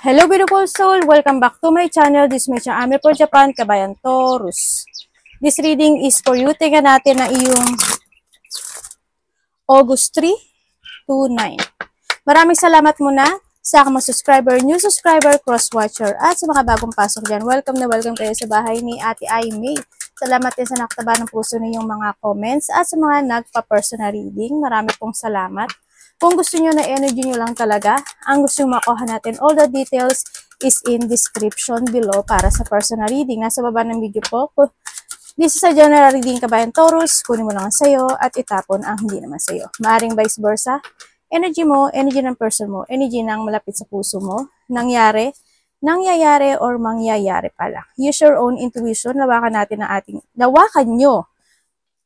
Hello beautiful soul! Welcome back to my channel. This is my channel, Ame for Japan, Kabayan Taurus. This reading is for you. Tingnan natin na iyong August 3 to 9. Maraming salamat muna sa mga subscriber, new subscriber, cross-watcher, at sa mga bagong pasok dyan. Welcome na welcome kayo sa bahay ni Ate Aimee. Salamat din sa nakataba ng puso ninyong mga comments at sa mga nagpa-personal reading. Marami pong salamat. Kung gusto nyo na energy nyo lang talaga, ang gusto nyo makuha natin, all the details is in description below para sa personal reading. Nasa baba ng video po. This is a general reading, Kabayan Taurus. Kunin mo lang ang sayo at itapon ang hindi naman sayo. Maaring vice versa. Energy mo, energy ng person mo, energy ng malapit sa puso mo, nangyayari, or mangyayari pala. Use your own intuition. Lawakan nyo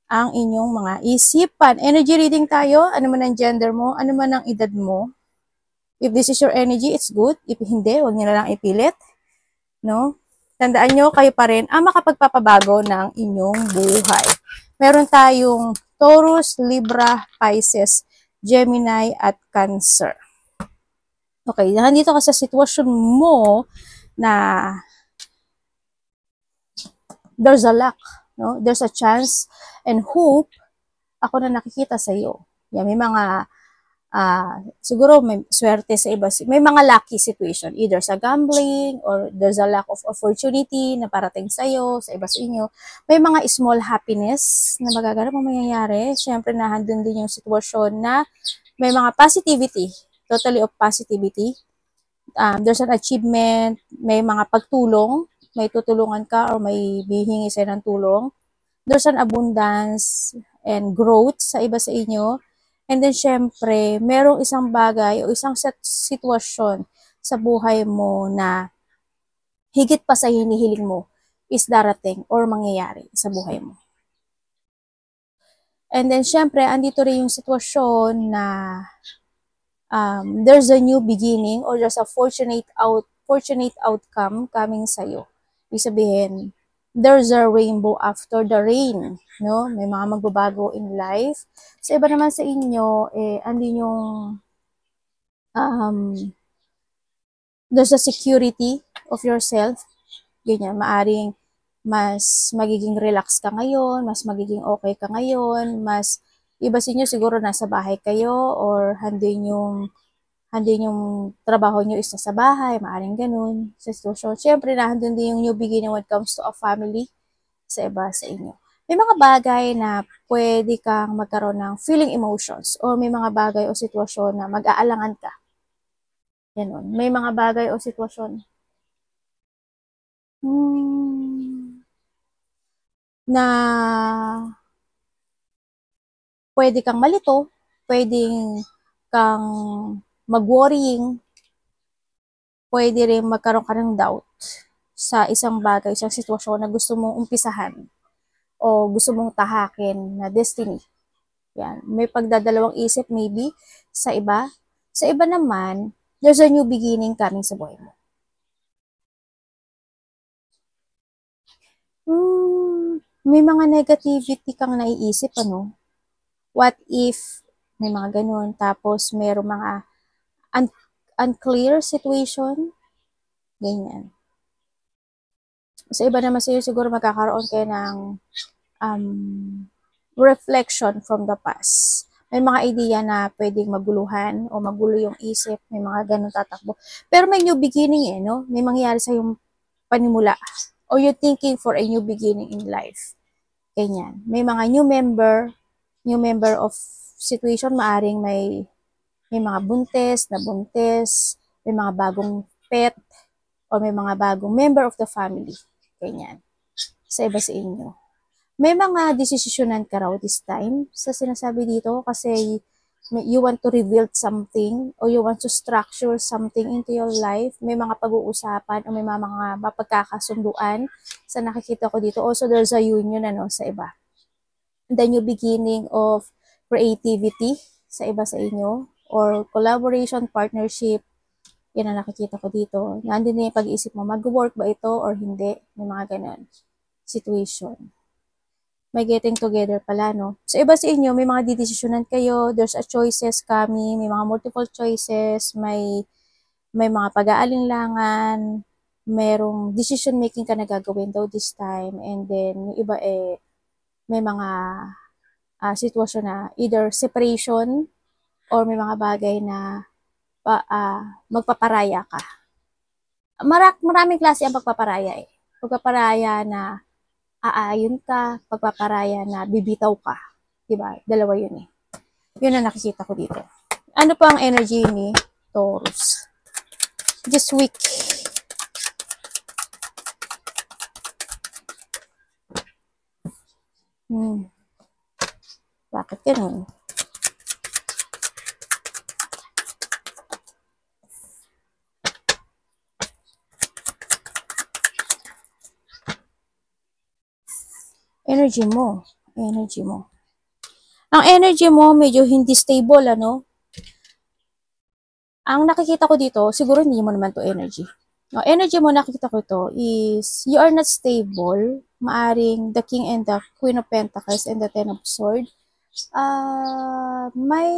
ang inyong mga isipan. Energy reading tayo, ano man ang gender mo, ano man ang edad mo. If this is your energy, it's good. If hindi, huwag nyo na lang ipilit. No? Tandaan nyo, kayo pa rin ang makapagpapabago ng inyong buhay. Meron tayong Taurus, Libra, Pisces, Gemini, at Cancer. Okay, nandito ka sa sitwasyon mo na there's a luck. No? There's a chance and hope ako na nakikita sa iyo. Yan, may mga siguro may swerte sa iba. May mga lucky situation. Either sa gambling or there's a lack of opportunity na parating sa iyo, sa iba sa inyo. May mga small happiness na magaganap o mangyayari. Siyempre, nahandun din yung sitwasyon na may mga positivity. Totally of positivity. There's an achievement. May mga pagtulong. May tutulungan ka or may bihingi sa'yo ng tulong. There's an abundance and growth sa iba sa inyo. And then, syempre, merong isang bagay o isang sitwasyon sa buhay mo na higit pa sa hinihiling mo is darating or mangyayari sa buhay mo. And then, syempre, andito rin yung sitwasyon na there's a new beginning or there's a fortunate outcome coming sa'yo. Ibig sabihin, there's a rainbow after the rain, no? May mga magbabago in life. Sa iba naman sa inyo, andin yung there's a security of yourself. Ganyan, maaring mas magiging relax ka ngayon, mas magiging okay ka ngayon, mas iba sa inyo siguro nasa bahay kayo or handin yung trabaho nyo is sa bahay, maaaring ganun, sa sitwasyon. Siyempre, nahandun din yung new beginning when it comes to a family sa iba sa inyo. May mga bagay na pwede kang magkaroon ng feeling emotions o may mga bagay o sitwasyon na mag-aalangan ka. Ganun. May mga bagay o sitwasyon na pwede kang malito, pwedeng kang mag-worrying, pwede rin magkaroon ka ng doubt sa isang bagay, isang sitwasyon na gusto mong umpisahan o gusto mong tahakin na destiny. Yan. May pagdadalawang isip maybe sa iba. Sa iba naman, there's a new beginning coming sa buhay mo. May mga negativity kang naiisip, ano? What if may mga ganun, tapos mayroong mga unclear situation, ganyan. Sa iba naman sa'yo, siguro magkakaroon kayo ng reflection from the past. May mga idea na pwedeng maguluhan o magulo yung isip, may mga ganun tatakbo. Pero may new beginning no? May mangyayari sa yung panimula. Or you're thinking for a new beginning in life. Ganyan. May mga new member of situation, maaring may mga buntes, may mga bagong pet, o may mga bagong member of the family. Ganyan. Sa iba sa inyo. May mga desisyonan ka raw this time sa sinasabi dito kasi you want to reveal something or you want to structure something into your life. May mga pag-uusapan o may mga mapagkakasunduan sa nakikita ko dito. Also, there's a union sa iba. The new beginning of creativity sa iba sa inyo or collaboration, partnership. Yan ang nakikita ko dito. Nandun yung pag-iisip mo, mag-work ba ito or hindi? May mga ganun situation. May getting together pala, no? So, iba sa inyo, may mga didesisyonan kayo, there's a choices coming, may mga multiple choices, may may mga pag-aalinlangan, merong decision making ka na gagawin daw this time, and then yung iba may mga sitwasyon na either separation or may mga bagay na magpaparaya ka. Maraming klase ang pagpaparaya eh. Pagpaparaya na aayon ka, pagpaparaya na bibitaw ka. Diba? Dalawa yun eh. Yun ang nakikita ko dito. Ano pa ang energy ni Taurus? This week. Bakit ganun? Energy mo. Energy mo. Ang energy mo medyo hindi stable, ano? Ang nakikita ko dito, siguro hindi mo naman to energy. No, energy mo nakikita ko to is you are not stable. Maaring the King and the Queen of Pentacles and the Ten of Swords. May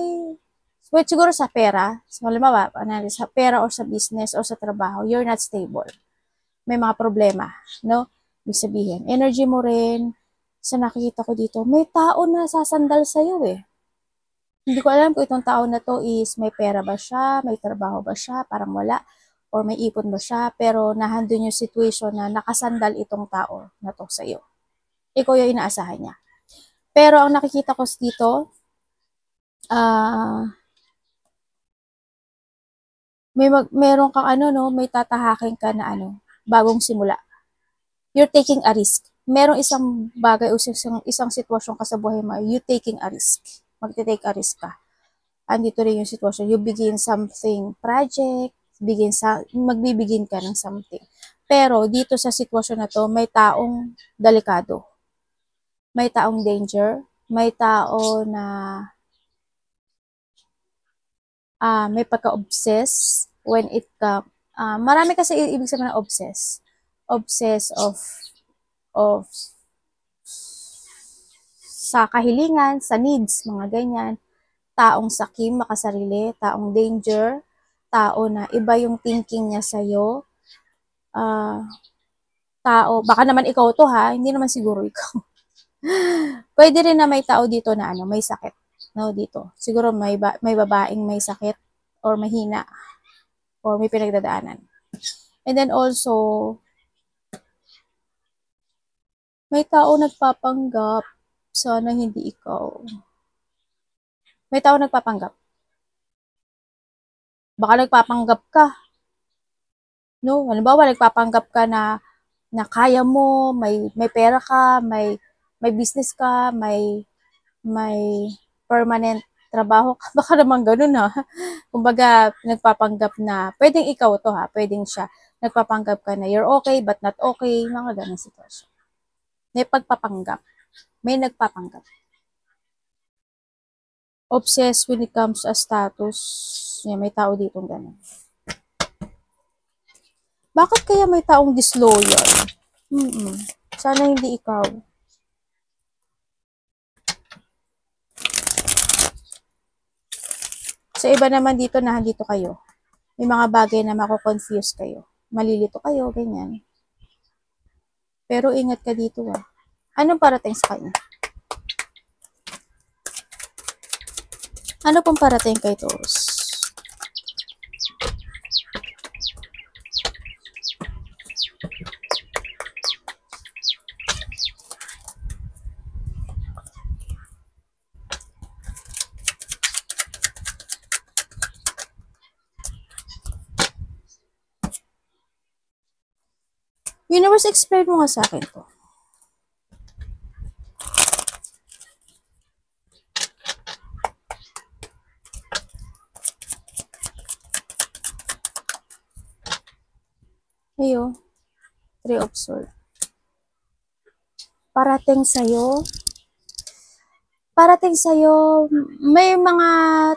siguro sa pera, halimbawa, sa pera or sa business or sa trabaho, you're not stable. May mga problema, no? Ibig sabihin, energy mo rin, sa nakikita ko dito, may tao na sasandal sa'yo eh. Hindi ko alam kung itong tao na to is may pera ba siya, may trabaho ba siya, parang wala, or may ipon ba siya, pero nahandun yung situation na nakasandal itong tao na to sa'yo. Ikaw yung inaasahan niya. Pero ang nakikita ko dito, meron kang may tatahakin ka na bagong simula. You're taking a risk. Merong isang bagay o isang sitwasyon ka sa buhay mo, you taking a risk. Magte-take a risk ka. Andito rin yung sitwasyon, you begin something project, magbibigin ka ng something. Pero dito sa sitwasyon na to, may taong delikado. May taong danger, may tao na may pagka-obsess when it comes. Marami kasi ibig sabihin na obsess. Obsess of sa kahilingan, sa needs, mga ganyan. Taong sakim, makasarili, taong danger, tao na iba yung thinking niya sa'yo. Tao, baka naman ikaw to ha, hindi naman siguro ikaw. Pwede rin na may tao dito na may sakit. No, dito. Siguro may babaeng may sakit or mahina or may pinagdadaanan. And then also, may tao nagpapanggap. Sana hindi ikaw. May tao nagpapanggap. Baka nagpapanggap ka. No, halimbawa nagpapanggap ka na kaya mo, may pera ka, may business ka, may permanent trabaho ka. Baka naman ganun ha. Kumbaga, nagpapanggap na, pwedeng ikaw to ha, pwedeng siya. Nagpapanggap ka na you're okay but not okay. Mga ganun sitwasyon. May pagpapanggap. May nagpapanggap. Obsessed when it comes to status. May tao ditong ganun. Bakit kaya may taong disloyal? Sana hindi ikaw. Sa iba naman dito, nandito kayo. May mga bagay na mako-confuse kayo. Malilito kayo, ganyan. Pero ingat ka dito ah. Anong parating sa kanya? Ano pong parating kay Taurus? Universe, explain mo nga sa akin to. Ayo, 3 of Swords. Parating sa'yo, may mga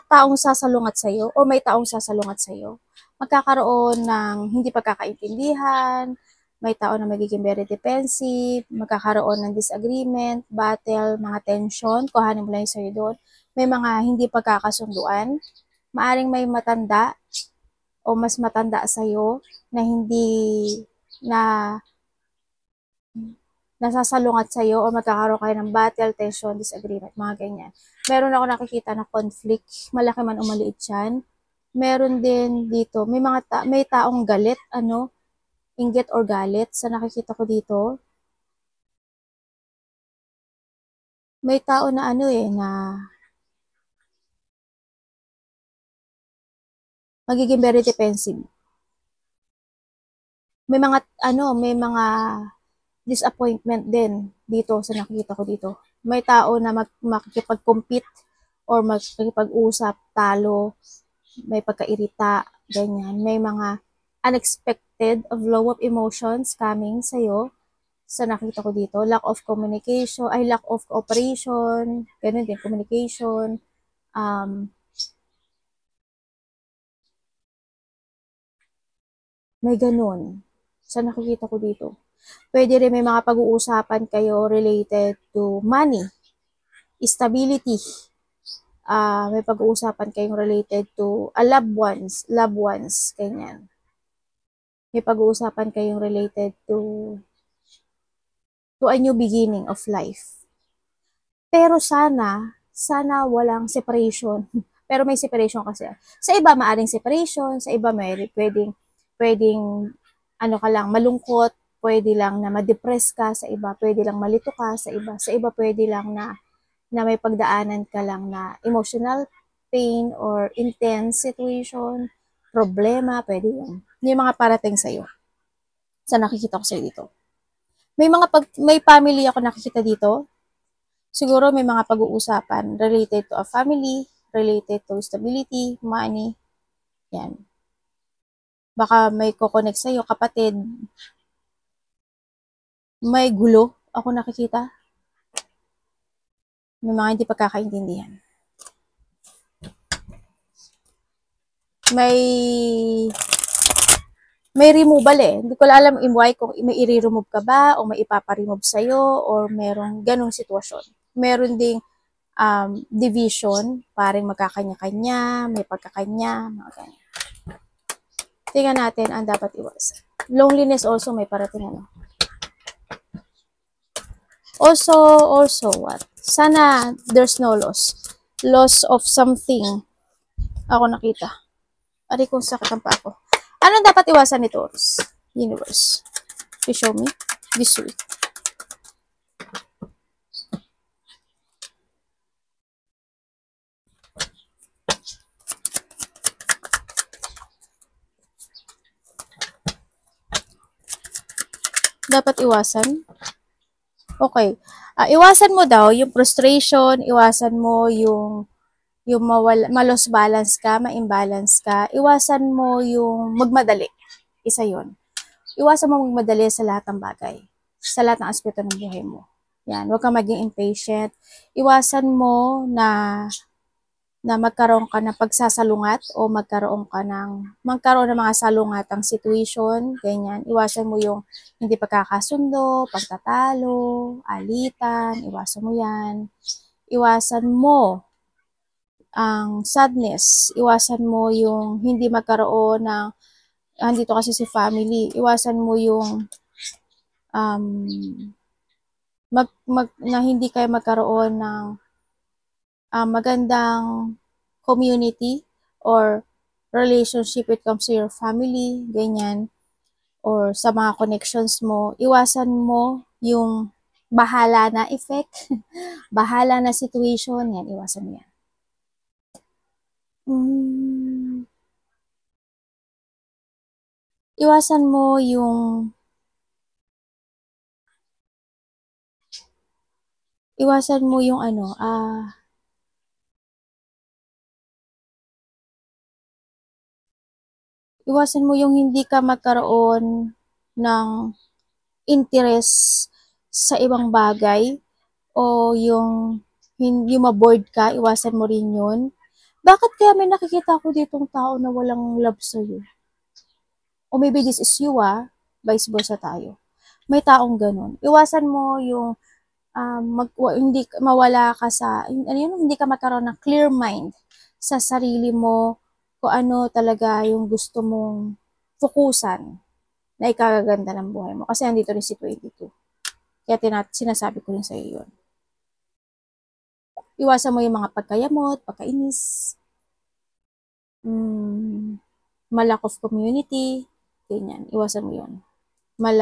taong sasalungat sa'yo o may taong sasalungat sa'yo. Magkakaroon ng hindi pagkakaintindihan, may tao na magiging very defensive, magkakaroon ng disagreement, battle, mga tension, kuhanin mo lang yung sa'yo doon. May mga hindi pagkakasunduan, maaring may matanda o mas matanda sa'yo na hindi na nasasalungat sa'yo o magkakaroon kayo ng battle, tension, disagreement, mga ganyan. Meron ako nakikita na conflict, malaki man o maliit yan. Meron din dito, may taong galit, inggit or galit sa nakikita ko dito. May tao na na magiging very defensive. May mga disappointment din dito sa nakikita ko dito. May tao na makikipag-compete or makikipag-usap, talo, may pagkairita, ganyan. May mga unexpected flow of emotions coming sa'yo sa nakita ko dito. Lack of communication, lack of cooperation, ganun din, communication, may ganun sa nakikita ko dito. Pwede rin may mga pag-uusapan kayo related to money, stability. May pag-uusapan kayong related to loved ones, ganyan. May pag-uusapan kayong related to a new beginning of life. Pero sana walang separation. Pero may separation kasi. Sa iba maaring separation, sa iba may pwedeng ka lang malungkot, pwede lang na ma-depress ka, sa iba pwede lang malito ka, sa iba pwede lang na may pagdaanan ka lang na emotional pain or intense situation, problema, pwede yun. Yung mga parating sa'yo. Sa nakikita ko sa'yo dito. May family ako nakikita dito. Siguro may mga pag-uusapan related to a family, related to stability, money. Yan. Baka may kukonek sa'yo, kapatid. May gulo ako nakikita. May mga hindi pagkakaintindihan. May removal Hindi ko alam why, kung may i-remove ka ba o may ipapa-remove sa'yo or merong ganong sitwasyon. Meron ding division, parang magkakanya-kanya, may pagkakanya, mga ganyan. Tingnan natin ang dapat iwasan. Loneliness also may parating Also what? Sana there's no loss. Loss of something. Ako nakita. Ari kung sakit ang pa ako. Ano dapat iwasan ni Taurus? Universe. Please show me this week. Dapat iwasan? Okay. Iwasan mo daw yung frustration, iwasan mo yung ma-loss balance ka, ma-imbalance ka. Iwasan mo yung magmadali. Isa yon. Iwasan mo magmadali sa lahat ng bagay. Sa lahat ng aspeto ng buhay mo. Yan, huwag kang maging impatient. Iwasan mo na magkaroon ka ng pagsasalungat o magkaroon ng mga salungatang situation, ganyan. Iwasan mo yung hindi pagkakasundo, pagtatalo, alitan, iwasan mo yan. Iwasan mo ang sadness, iwasan mo yung hindi magkaroon ng, andito kasi si family, iwasan mo yung na hindi kayo magkaroon ng magandang community or relationship when it comes to your family, ganyan, or sa mga connections mo. Iwasan mo yung bahala na effect, bahala na situation, yan, iwasan mo yan. Iwasan mo yung iwasan mo yung hindi ka magkaroon ng interest sa ibang bagay o yung ma-bored ka, iwasan mo rin yun. Bakit kaya may nakikita ko ditong tao na walang love sa'yo? O maybe this is you, vice versa tayo. May taong ganun. Iwasan mo yung hindi mawala ka sa, hindi ka magkaroon ng clear mind sa sarili mo kung ano talaga yung gusto mong fokusan na ikagaganda ng buhay mo. Kasi andito rin si 22. Kaya sinasabi ko rin sa iyo yun. Iwasan mo yung mga pagkayamot, pagkainis, malack of community, ganyan. Iwasan mo yun. May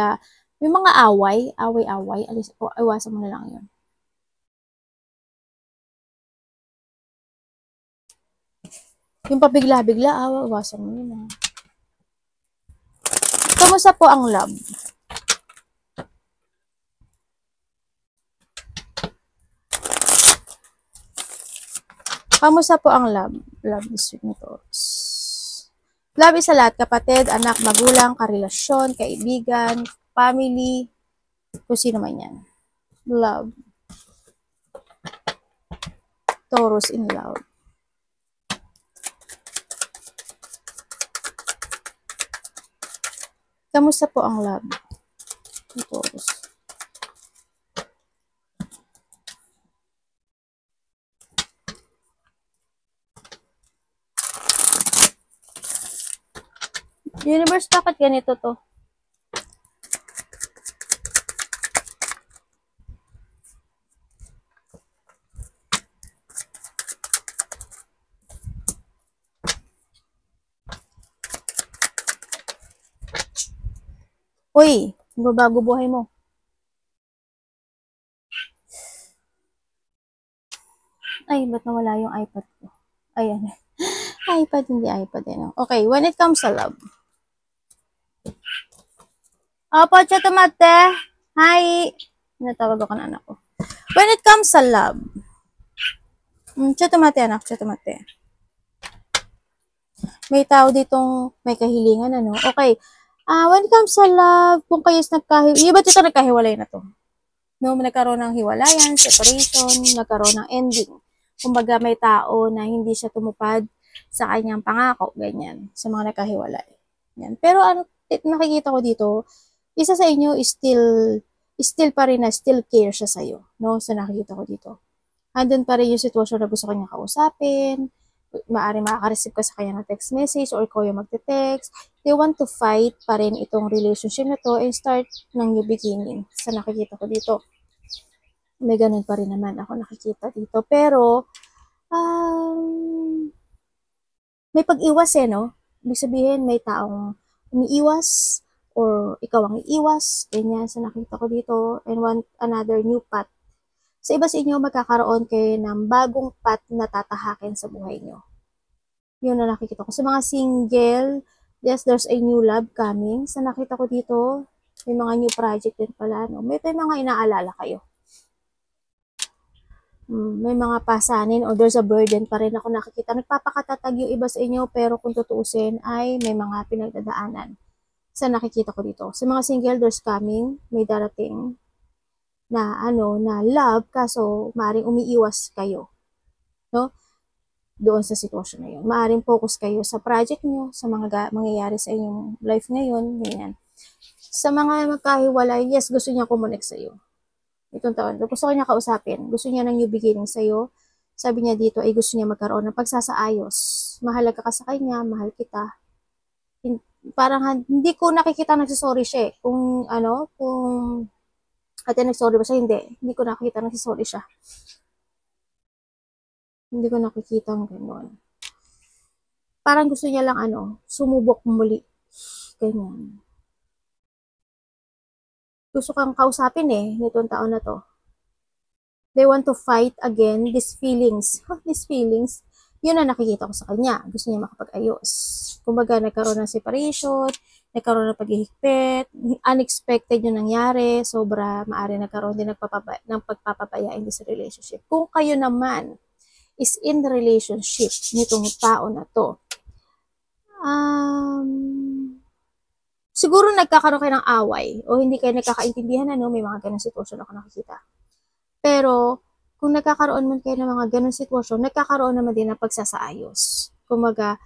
mga away-away, iwasan mo na lang yun. Yung pabigla-bigla, iwasan mo yun. Kamusta po ang love? Kamusta po ang love? Love is sweet na to. Love is sa lahat, kapatid, anak, magulang, karelasyon, kaibigan, family, kung sino man yan. Love. Taurus in love. Kamusta po ang love? Taurus. Universe, bakit ganito to? Uy, babago buhay mo. Ay, ba't nawala yung iPad ko? Ayan. iPad, hindi iPad. Okay, when it comes to love. Opo, Chatomate. Hi. Natawag ako ng anak ko. When it comes sa love. Chatomate, anak. Chatomate. May tao ditong may kahilingan, ano? Okay. When it comes sa love, kung kayo ba't ito nagkahiwalay na to? No, nagkaroon ng hiwalayan, separation, nagkaroon ng ending. Kumbaga may tao na hindi siya tumupad sa kanyang pangako, ganyan, sa mga nagkahiwalay. Yan. Pero ano, nakikita ko dito, isa sa inyo is still pa rin na still care siya sa'yo, no? So nakikita ko dito. Andun pa rin yung sitwasyon na gusto kanya kausapin, maaaring makaka-receive ka sa kanya ng text message or ikaw yung magte-text. They want to fight pa rin itong relationship na to and start ng new beginning. So nakikita ko dito. May ganun pa rin naman ako nakikita dito. Pero, may pag-iwas no? Ibig sabihin, may taong umiiwas or ikaw ang iiwas. Ganyan sa nakita ko dito. And want another new path. Sa iba sa inyo, magkakaroon kayo ng bagong path na tatahakin sa buhay nyo. Yun na nakikita ko. Sa mga single, yes, there's a new love coming. Sa nakita ko dito, may mga new project din pala. No? May mga inaalala kayo. May mga pasanin o there's a burden pa rin ako nakikita. Nagpapakatatag yung iba sa inyo, pero kung tutuusin ay may mga pinagdadaanan. Sa nakikita ko dito. Sa mga single, there's coming, may darating na na love, kaso maaaring umiiwas kayo. No? Doon sa sitwasyon na yun. Maaaring focus kayo sa project nyo, sa mga mangyayari sa inyong life ngayon, ganyan. Sa mga magkahiwalay, yes, gusto niya kumonek sa iyo. Itong taon. Gusto niya kausapin. Gusto niya ng new beginning sa'yo. Sabi niya dito ay gusto niya magkaroon ng pagsasaayos. Mahalaga ka sa kanya, mahal kita. Parang hindi ko nakikita nagsasorry siya. Kung nagsorry ba siya? Hindi ko nakikita nagsasorry siya. Hindi ko nakikita ng gano'n. Parang gusto niya lang sumubok muli. Ganyan. Gusto kang kausapin nitong taon na to. They want to fight again these feelings. These feelings, yun na nakikita ko sa kanya. Gusto niya makapag-ayos. Kumbaga, nagkaroon ng separation, nagkaroon ng paghihigpit, unexpected yung nangyari, sobra maaari nagkaroon din ng pagpapabaya in this relationship. Kung kayo naman is in the relationship nitong tao na to, siguro nagkakaroon kayo ng away o hindi kayo nagkakaintindihan, may mga ganong sitwasyon ako nakikita. Pero, kung nagkakaroon man kayo ng mga ganong sitwasyon, nagkakaroon naman din ng pagsasaayos. Kumaga,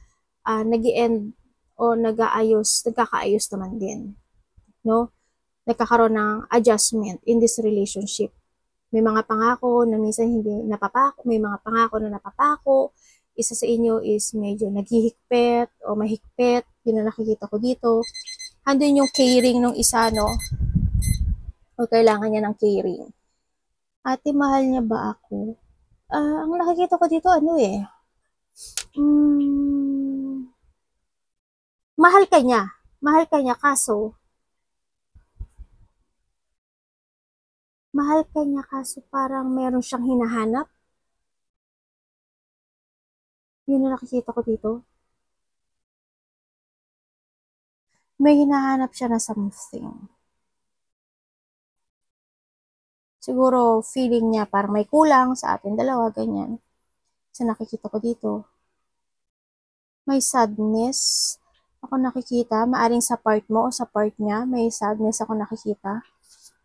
nag-i-end o nagkakaayos naman din. No? Nagkakaroon ng adjustment in this relationship. May mga pangako na minsan hindi napapako, may mga pangako na napapako, isa sa inyo is medyo naghihigpit o mahigpit, yun ang nakikita ko dito. Andun yung caring nung isa, no? O kailangan niya ng caring. Ate, mahal niya ba ako? Ang nakikita ko dito, ano eh, mahal ka niya, kaso parang meron siyang hinahanap. Yun ang nakikita ko dito. May hinahanap siya na something. Siguro feeling niya parang may kulang sa atin dalawa, ganyan. So nakikita ko dito. May sadness ako nakikita, maaring sa part mo o sa part niya, may sadness ako nakikita.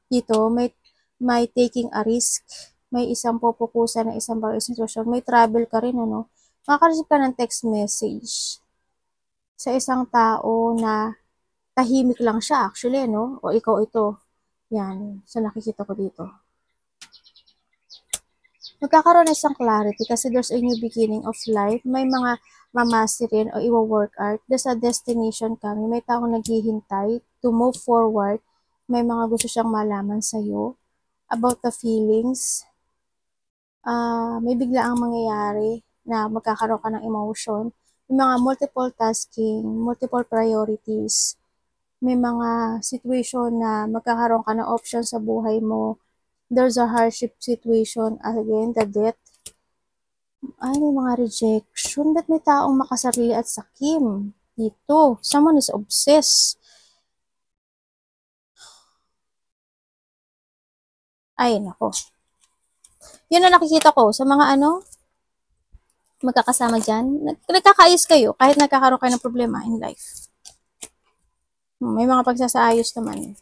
Dito, may taking a risk, may isang pupukusan na isang bagay sitwasyon, may travel ka rin, ano? Makaka-receive ka ng text message sa isang tao na tahimik lang siya, actually, no? O ikaw ito. Yan, so nakikita ko dito. Magkakaroon na isang clarity kasi there's a new beginning of life. May mga mamasterin o iwa-work out. There's a destination kami. May taong naghihintay to move forward. May mga gusto siyang malaman sa'yo about the feelings. May biglaang mangyayari na magkakaroon ka ng emotion. May mga multiple tasking, multiple priorities. May mga situation na magkakaroon ka ng option sa buhay mo. There's a hardship situation. Again, the death. Ay, may mga rejection. Ba't may taong makasarili at sakim? Dito. Someone is obsessed. Ay, nako. Yun ang nakikita ko sa mga magkakasama dyan. Nagkakaayos kayo kahit nagkakaroon kayo ng problema in life. May mga pagsasaayos naman.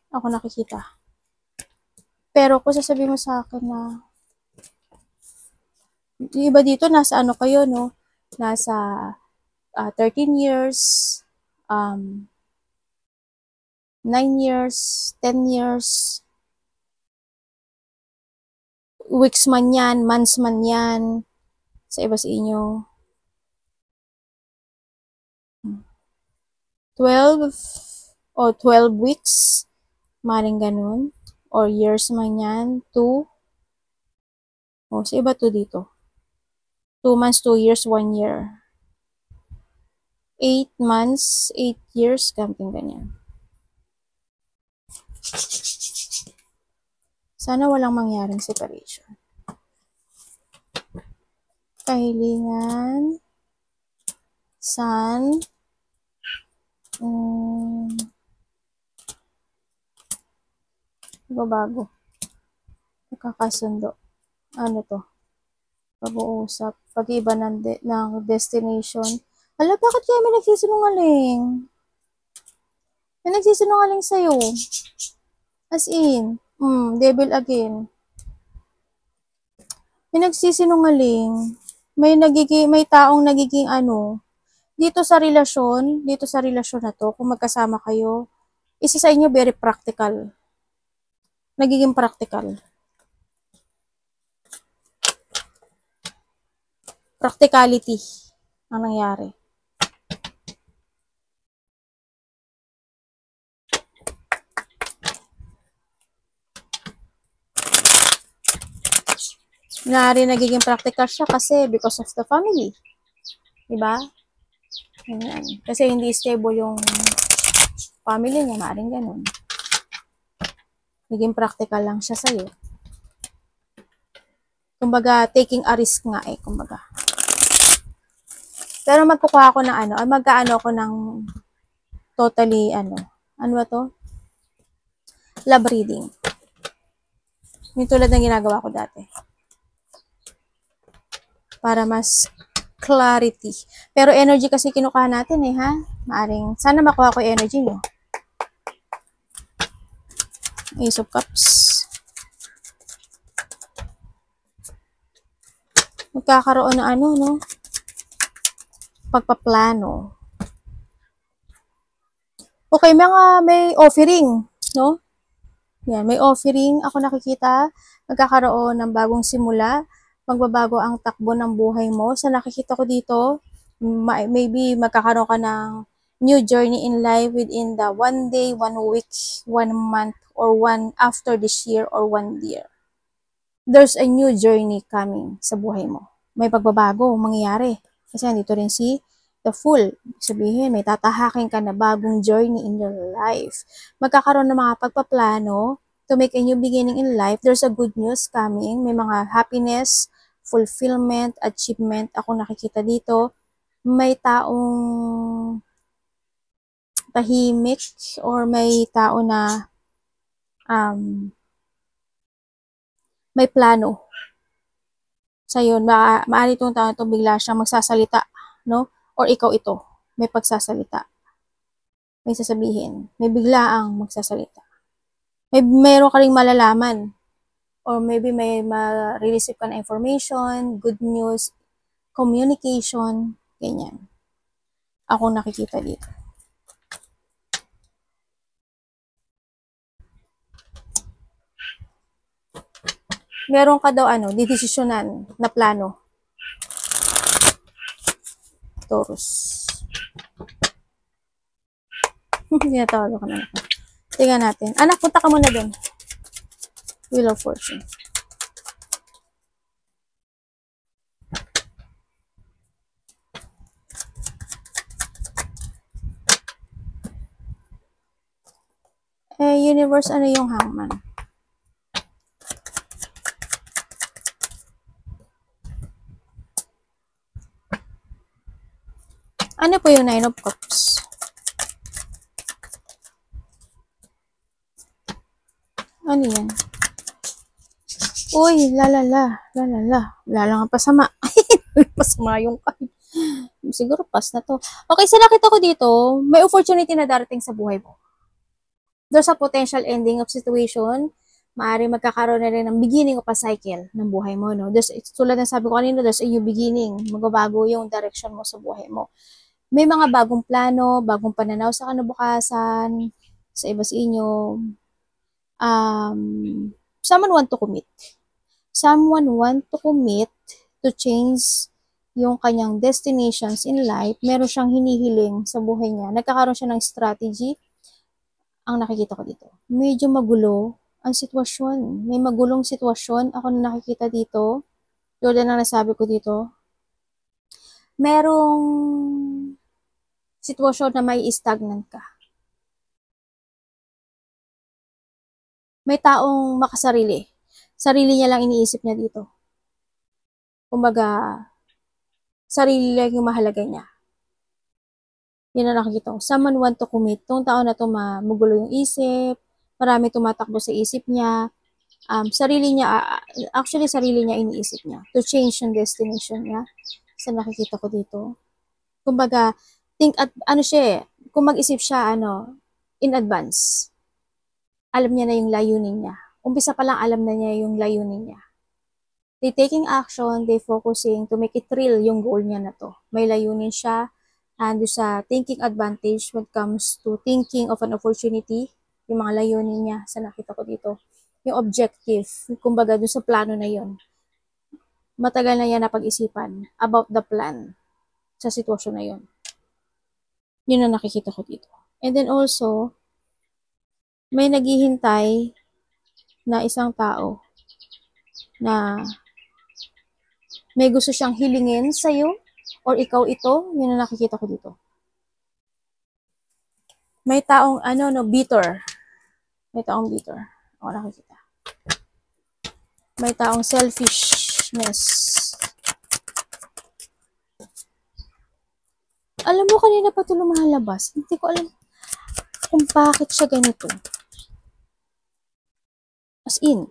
Ako nakikita. Pero kung sasabihin mo sa akin na iba dito, nasa kayo, no? Nasa 13 years, 9 years, 10 years, weeks man yan, months man yan, sa iba sa inyo. 12 o 12 weeks, maring ganun. Or years man yan, 2. O, sa iba 2 dito. 2 months, 2 years, 1 year. 8 months, 8 years, something ganyan. Sana walang mangyaring separation. Kahilingan, Sun, bago. Nakakasundo. Ano to? Pag-uusap. Pag-iba ng destination. Hala, bakit kaya may nagsisinungaling? May nagsisinungaling sa'yo. As in, devil again. May nagsisinungaling. May taong nagiging dito sa relasyon na to, kung magkasama kayo, isa sa inyo very practical. Nagiging practical. Practicality ang nangyari. Nagiging practical siya kasi because of the family. Diba? Ayan. Kasi hindi stable yung family niya, maaaring ganun. Naging practical lang siya sa'yo. Kumbaga, taking a risk nga kumbaga. Pero magkukuha ako ng magkaano ako ng totally, ano ba to? Love reading. Yung tulad ng ginagawa ko dati. Para mas clarity. Pero energy kasi kinukuha natin ha. Maaring, sana makuha ko yung energy nyo. Ace of Cups. Magkakaroon ng no? Pagpaplano. Okay, may offering, no? Yan, may offering. Ako nakikita, magkakaroon ng bagong simula. magbabago ang takbo ng buhay mo. Sa nakikita ko dito, maybe magkakaroon ka ng new journey in life within the 1 day, 1 week, 1 month, or one after this year or 1 year. There's a new journey coming sa buhay mo. May pagbabago mangyayari. Kasi nandito rin si the Fool. Sabihin, may tatahakin ka na bagong journey in your life. Magkakaroon ng mga pagpaplano to make a new beginning in life. There's a good news coming. May mga happiness, fulfillment, achievement. Ako nakikita dito. May taong tahimik or may tao na may plano sa'yo. Maaari itong tao ito bigla siyang magsasalita, no? Or ikaw ito, may pagsasalita. May sasabihin. May biglaang magsasalita. Meron ka ring malalaman. Or maybe may ma-receive ka na information, good news, communication, ganyan. Ako nakikita dito. Meron ka daw didesisyonan na plano. Taurus. Tinatawag ko na ako. Tingnan natin. Anak, punta ka muna dun. Wheel of Fortune. Universe, ano yung Hangman? Ano po yung 9 of Cups? Ano yan? Uy, lalala. Lala nga pasama. Pasama yung card. Siguro pass na to. Okay, sa nakita ko dito, may opportunity na darating sa buhay mo. There's a potential ending of situation. Maaari magkakaroon na rin ng beginning of a cycle ng buhay mo, no? Tulad ng sabi ko kanina, there's a new beginning. Magbabago yung direction mo sa buhay mo. May mga bagong plano, bagong pananaw sa kinabukasan, sa iba sa inyo. Someone want to commit. Someone want to commit to change yung kanyang destinations in life. Meron siyang hinihiling sa buhay niya. Nagkakaroon siya ng strategy. Ang nakikita ko dito. Medyo magulo ang sitwasyon. May magulong sitwasyon. Ako na nakikita dito. Tulad na nasabi ko dito. Merong sitwasyon na may stagnant ka. May taong makasarili. Sarili niya lang iniisip niya dito. Kumbaga, sarili lang yung mahalaga niya. Yan ang nakikita ko. Someone want to commit. Itong tao na ito magulo yung isip. Marami tumatakbo sa isip niya. Sarili niya iniisip niya. To change yung destination niya. Sa nakikita ko dito. Kumbaga, kung mag-isip siya, in advance. Alam niya na yung layunin niya. Umpisa pa lang alam na niya yung layunin niya. They taking action, they focusing to make it real yung goal niya na to. May layunin siya, and sa thinking advantage when it comes to thinking of an opportunity, yung mga layunin niya sa nakita ko dito. Yung objective, kumbaga dun sa plano na yun. Matagal na yan napag-isipan about the plan sa sitwasyon na yun. Yun ang nakikita ko dito. And then also, may naghihintay na isang tao na may gusto siyang hilingin sa'yo or ikaw ito, yun ang nakikita ko dito. May taong bitter. May taong bitter. Ako nakikita. May taong selfishness. Alam mo, kanina pa ito lumalabas. Hindi ko alam kung bakit siya ganito. As in,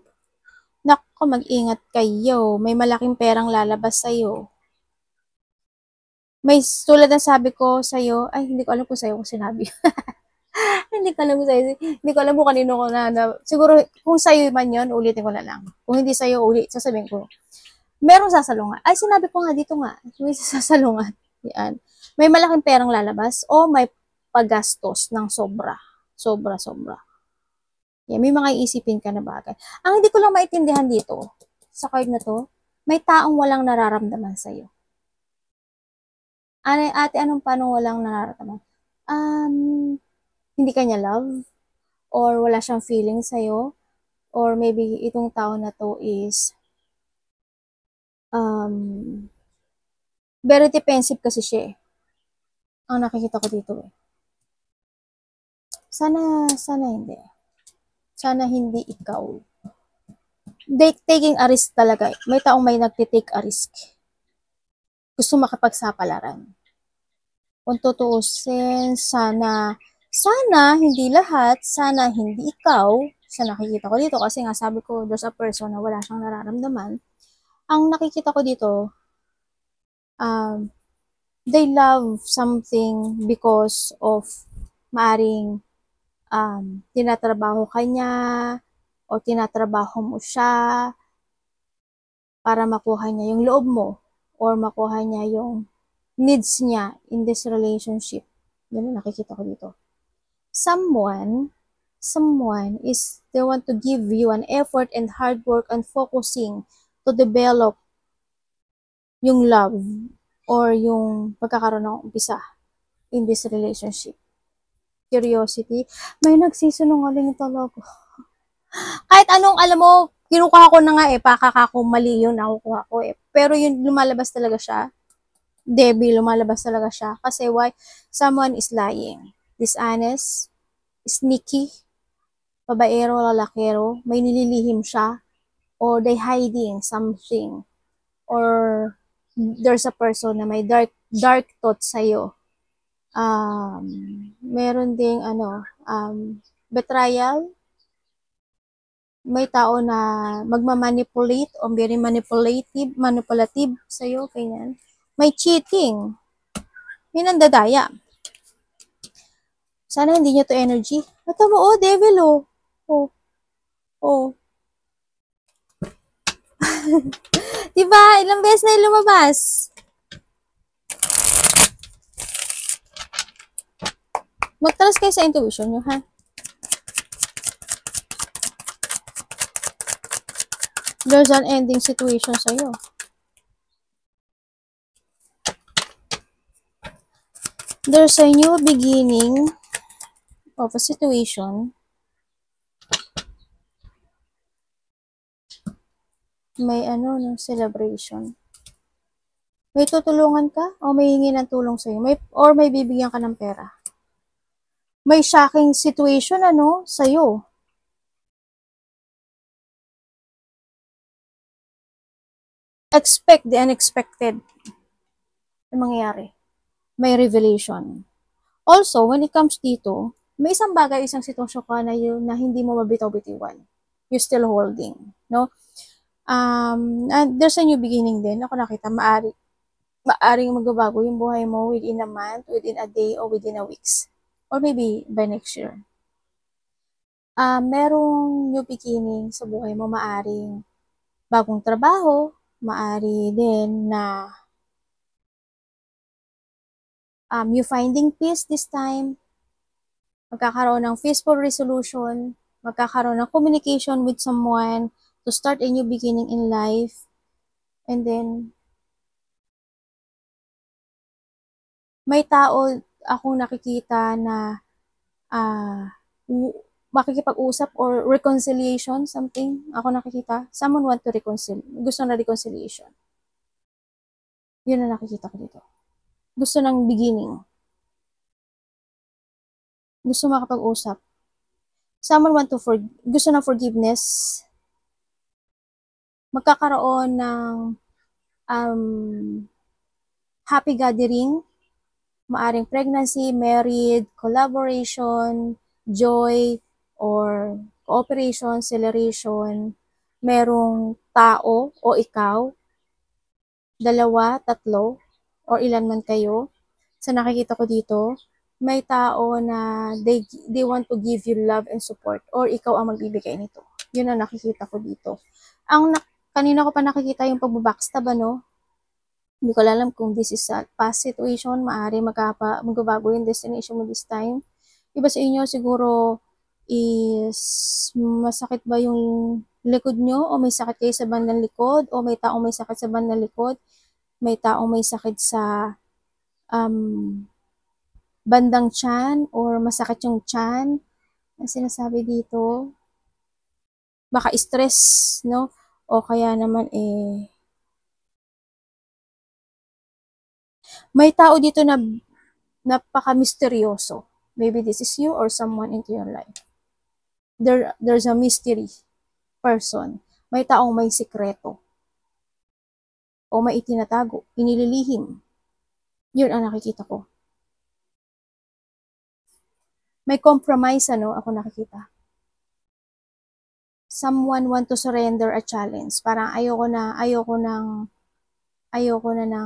naku, mag-ingat kayo. May malaking perang lalabas sa'yo. May tulad ng sabi ko sa'yo, ay, hindi ko alam kung sa'yo ko sinabi. Hindi ko alam kung sa'yo. Hindi ko alam kung kanino ko siguro, kung sa'yo man yun, ulitin ko na lang. Kung hindi sa'yo, sasabihin ko. Merong sasalungan. Ay, sinabi ko nga dito nga. May sasalungan. Yan. May malaking perang lalabas o may paggastos ng sobra. Sobra. Yan, may mga iisipin ka na bagay. Ang hindi ko lang maintindihan dito, sa card na to, May taong walang nararamdaman sa'yo. Ate, paano walang nararamdaman? Hindi kanya love, or wala siyang feeling sa'yo, or maybe itong tao na to is very defensive kasi siya eh. Ang nakikita ko dito eh. Sana hindi. Sana hindi ikaw. Taking a risk talaga. May taong may nagtitake a risk. Gusto makipagsapalaran. Kung tutuusin, sana hindi lahat, sana hindi ikaw, sa nakikita ko dito, kasi nga sabi ko, there's a person na wala siyang nararamdaman. Ang nakikita ko dito, they love something because of maaring tinatrabaho ka niya o tinatrabaho mo siya para makuha niya yung loob mo or makuha niya yung needs niya in this relationship. Yun ang nakikita ko dito. Someone is they want to give you an effort and hard work and focusing to develop yung love or yung pagkakaroon ng umpisa in this relationship. Curiosity. May nagsisinungaling talaga. Kahit anong, alam mo, kinukuha ko na nga eh, pakakako mali yun, nakukuha ko eh. Pero yun, lumalabas talaga siya. Debbie, lumalabas talaga siya. Kasi why? Someone is lying. Dishonest, sneaky, babaero, lalakero, may nililihim siya, or they hiding something, or there's a person na may dark thoughts sa'yo. Meron ding betrayal, may tao na magmamanipulate o very manipulative sa'yo, ganyan. May cheating, may nandadaya. Sana hindi nyo to energy. Ito mo, oh, devil, oh. Oh. Diba? Ilang beses na lumabas. Magtalas kayo sa intuition nyo, ha? There's an ending situation sa'yo. There's a new beginning of a situation. May celebration. May tutulungan ka o may hingi ng tulong sa'yo. Or may bibigyan ka ng pera. May shocking situation sa'yo. Expect the unexpected na mangyayari. May revelation. Also, when it comes dito, may isang bagay, isang sitwasyon ka na hindi mo mabitaw-bitiwan. You're still holding, no? And there's a new beginning din. Ako nakita, maaring magbabago yung buhay mo within a month, within a day, or within a weeks. Or maybe by next year. Merong new beginning sa buhay mo, maaring bagong trabaho, maari din na you finding peace this time, magkakaroon ng peaceful resolution, magkakaroon ng communication with someone to start a new beginning in life, and then may tao akong nakikita na makikipag-usap or reconciliation, something. Ako nakikita, someone want to reconcile. Gusto na reconciliation. Yun na nakikita ko dito. Gusto ng beginning. Gusto makapag-usap. Someone want to gusto ng forgiveness. Magkakaroon ng happy gathering. Maaring pregnancy, married, collaboration, joy, or cooperation, celebration, merong tao o ikaw, dalawa, tatlo, or ilan man kayo. Sa nakikita ko dito, may tao na they want to give you love and support, or ikaw ang magbibigay nito. Yun ang nakikita ko dito. Kanina ko pa nakikita yung pagbabackstab, Hindi ko alam kung this is a past situation, maaari magbabago yung destination mo this time. Iba sa inyo siguro is masakit ba yung likod nyo, o may sakit kayo sa bandang likod, o may taong may sakit sa bandang likod, may taong may sakit sa bandang tiyan, or masakit yung tiyan. Ang sinasabi dito, baka stress, no? O kaya naman may tao dito na napaka-misteryoso. Maybe this is you or someone into your life. There's a mystery person. May taong may sikreto. O may itinatago, inililihim. Yun ang nakikita ko. May compromise, ako nakikita. Someone want to surrender a challenge. Parang ayoko na ng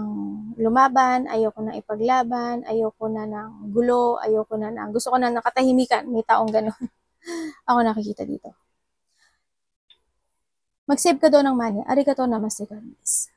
lumaban, ayoko na ipaglaban, ayoko na ng gulo, gusto ko na ng katahimikan. May taong gano'n. Ako nakikita dito. Mag-save ka daw ng money. Arigatou namaste, God bless.